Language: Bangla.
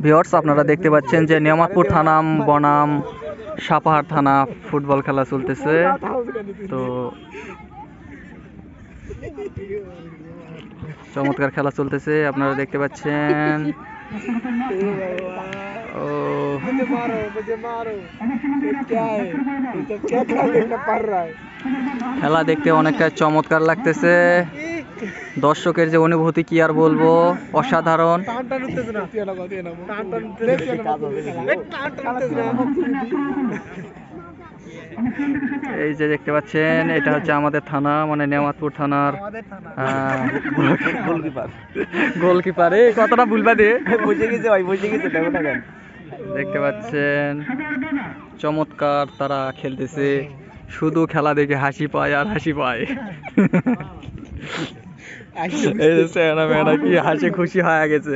ভিউয়ার্স, আপনারা দেখতে পাচ্ছেন যে নিয়ামতপুর থানা বনাম সাপাহার থানা ফুটবল খেলা চলতেছে। তো চমৎকার খেলা চলতেছে, আপনারা দেখতে পাচ্ছেন। ও খেলা দেখতে অনেকটা চমৎকার লাগতেছে। দর্শকের যে অনুভূতি কি আর বলবো, অসাধারণ। এই যে দেখতে পাচ্ছেন, এটা হচ্ছে আমাদের থানা, মানে নিয়ামতপুর থানার গোলকিপার। এই কতটা ভুলবা দিয়ে দেখতে পাচ্ছেন, চমৎকার তারা খেলতেছে। শুধু খেলা দেখে হাসি পায় আর হাসি পায়। এই যে কি হাসি খুশি হয়ে গেছে।